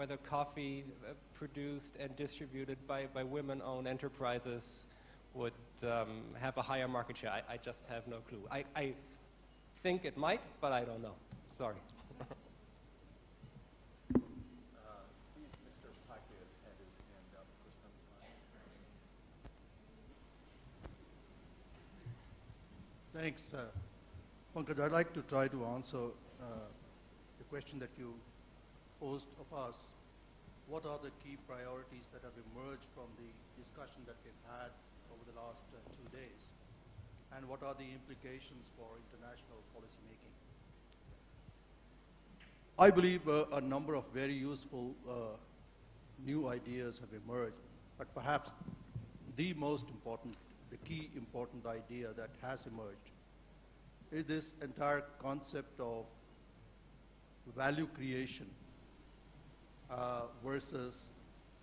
whether coffee produced and distributed by women-owned enterprises would have a higher market share. I just have no clue. I think it might, but I don't know. Sorry. Mr. Pake has had his hand up for some time. Thanks. Pankaj, I'd like to try to answer the question that you posed of us. What are the key priorities that have emerged from the discussion that we've had over the last 2 days? And what are the implications for international policy making? I believe a number of very useful new ideas have emerged, but perhaps the most important, the key important idea that has emerged is this entire concept of value creation versus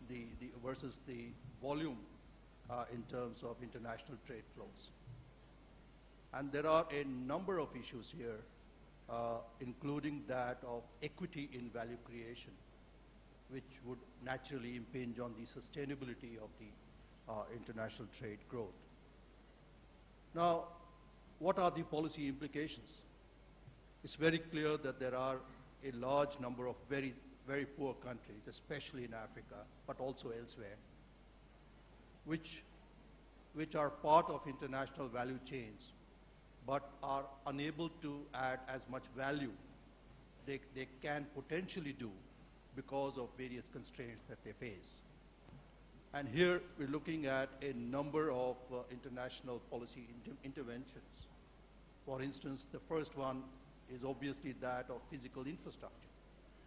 the volume in terms of international trade flows. And there are a number of issues here, including that of equity in value creation, which would naturally impinge on the sustainability of the international trade growth. Now, what are the policy implications? It's very clear that there are a large number of very, very poor countries, especially in Africa, but also elsewhere, which are part of international value chains, but are unable to add as much value they can potentially do because of various constraints that they face. And here we're looking at a number of international policy interventions. For instance, the first one is obviously that of physical infrastructure.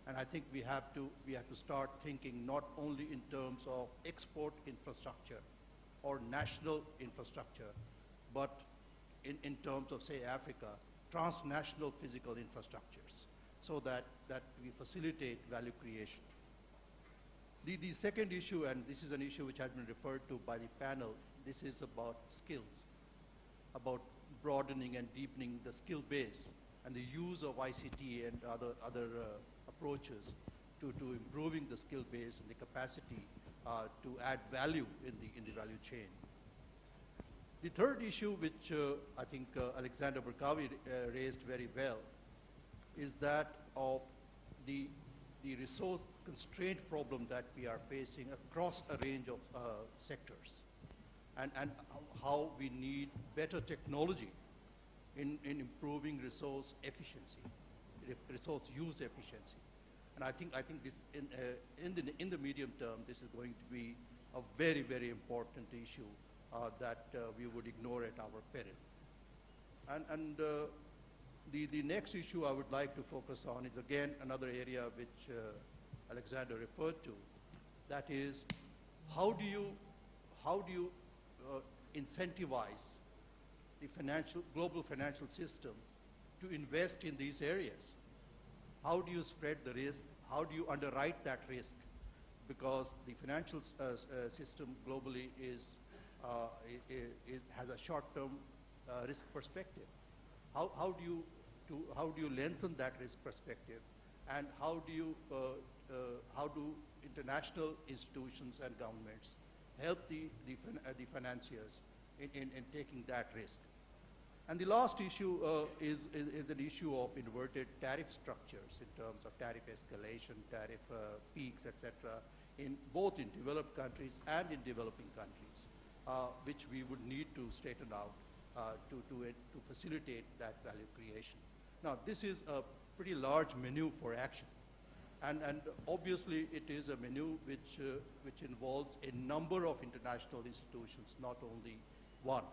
And I think we have to start thinking not only in terms of export infrastructure or national infrastructure, but in terms of, say, Africa, transnational physical infrastructures, so that we facilitate value creation. The second issue, and this is an issue which has been referred to by the panel, this is about skills, about broadening and deepening the skill base and the use of ICT and other approaches to improving the skill base and the capacity to add value in the value chain. The third issue, which I think Alexander Berkawi raised very well, is that of the resource constraint problem that we are facing across a range of sectors, and how we need better technology in improving resource efficiency, resource use efficiency. And I think this in the medium term, this is going to be a very, very important issue that we would ignore at our peril. And the next issue I would like to focus on is again another area which Alexander referred to. That is, how do you incentivize the global financial system to invest in these areas? How do you spread the risk? How do you underwrite that risk? Because the financial system globally has a short-term risk perspective. How do you lengthen that risk perspective, and how do international institutions and governments help the financiers in taking that risk? And the last issue is an issue of inverted tariff structures in terms of tariff escalation, tariff peaks, etc., both in developed countries and in developing countries, which we would need to straighten out to facilitate that value creation. Now, this is a pretty large menu for action, and obviously it is a menu which involves a number of international institutions, not only one,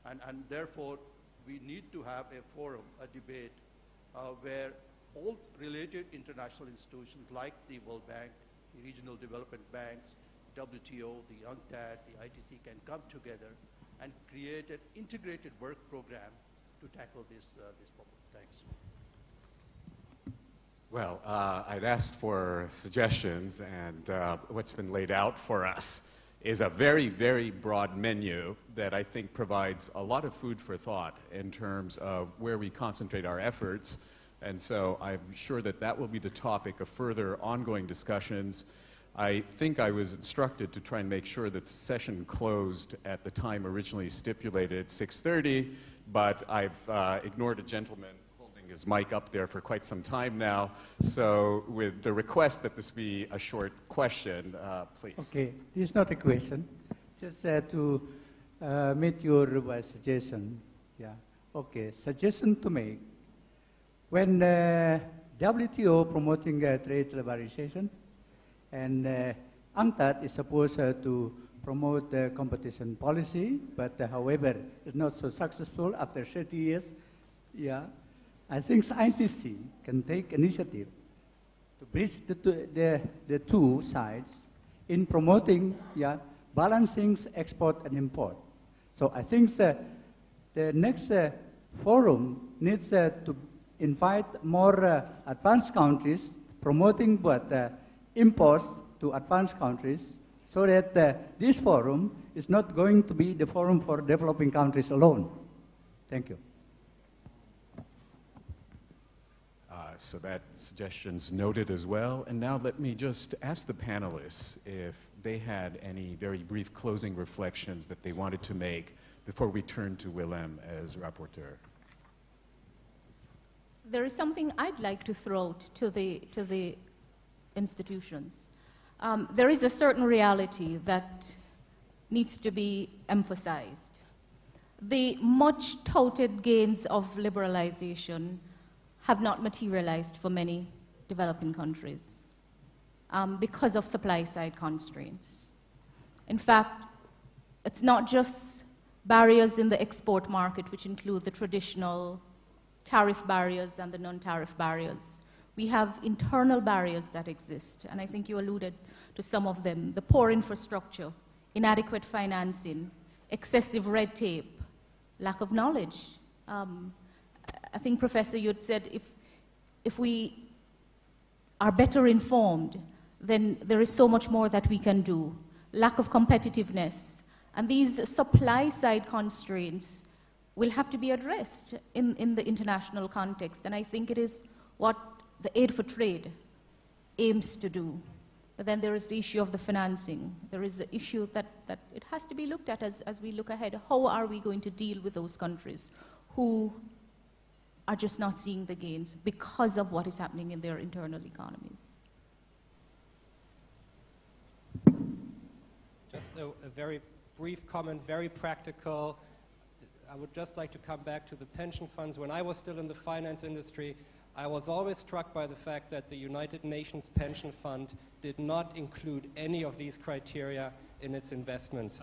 and therefore we need to have a forum, a debate, where all related international institutions like the World Bank, the regional development banks, WTO, the UNCTAD, the ITC can come together and create an integrated work program to tackle this problem. Thanks. Well, I'd asked for suggestions, and what's been laid out for us is a very, very broad menu that I think provides a lot of food for thought in terms of where we concentrate our efforts And so I'm sure that that will be the topic of further ongoing discussions. I think I was instructed to try and make sure that the session closed at the time originally stipulated, 6:30, but I've ignored a gentleman holding his mic up there for quite some time now. So with the request that this be a short question, please. Okay, this is not a question, just to meet your suggestion. Yeah, okay, suggestion to make. When WTO promoting trade liberalization, and UNCTAD is supposed to promote competition policy, but however, it's not so successful after 30 years. Yeah, I think ITC can take initiative to bridge the two sides in promoting, balancing export and import. So I think the next forum needs to invite more advanced countries promoting both imports to advanced countries, so that this forum is not going to be the forum for developing countries alone. Thank you. So that suggestion's noted as well. And now let me just ask the panelists if they had any very brief closing reflections that they wanted to make before we turn to Willem as rapporteur. There is something I'd like to throw to the institutions. There is a certain reality that needs to be emphasized. The much touted gains of liberalization have not materialized for many developing countries because of supply-side constraints. In fact, it's not just barriers in the export market, which include the traditional tariff barriers and the non-tariff barriers. We have internal barriers that exist, and I think you alluded to some of them: the poor infrastructure, inadequate financing, excessive red tape, lack of knowledge. I think, Professor, you had said if we are better informed, then there is so much more that we can do. Lack of competitiveness. And these supply-side constraints will have to be addressed in the international context. And I think it is what the Aid for Trade aims to do. But then there is the issue of the financing. There is the issue that it has to be looked at as we look ahead. How are we going to deal with those countries who are just not seeing the gains because of what is happening in their internal economies? Just a very brief comment, very practical. I would just like to come back to the pension funds. When I was still in the finance industry, I was always struck by the fact that the United Nations Pension Fund did not include any of these criteria in its investments.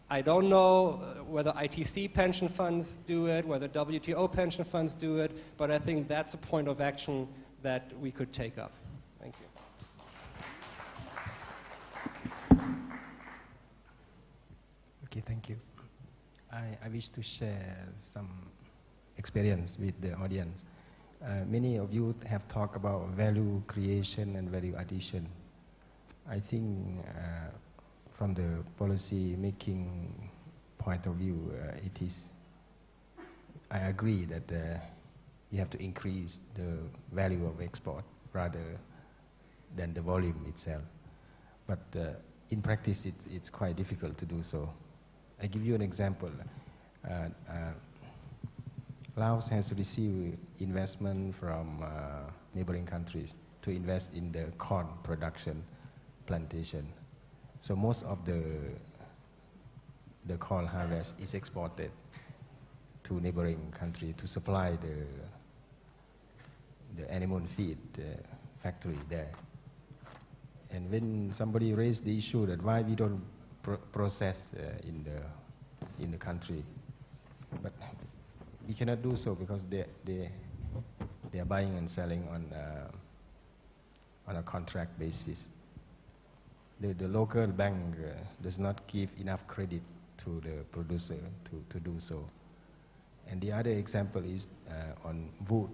I don't know whether ITC pension funds do it, whether WTO pension funds do it, but I think that's a point of action that we could take up. Thank you. Okay, thank you. I wish to share some experience with the audience. Many of you have talked about value creation and value addition. I think from the policy making point of view, I agree that you have to increase the value of export rather than the volume itself. But in practice, it's quite difficult to do so. I give you an example. Laos has received investment from neighboring countries to invest in the corn production plantation. So most of the corn harvest is exported to neighboring country to supply the animal feed factory there. And when somebody raised the issue that why we don't process in the country, but we cannot do so because they are buying and selling on a contract basis. The local bank does not give enough credit to the producer to do so. And the other example is on wood.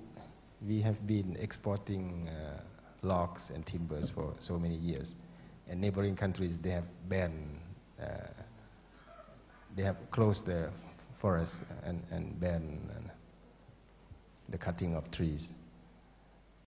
We have been exporting logs and timbers for so many years, and neighboring countries, they have banned, they have closed the forests and banned the cutting of trees.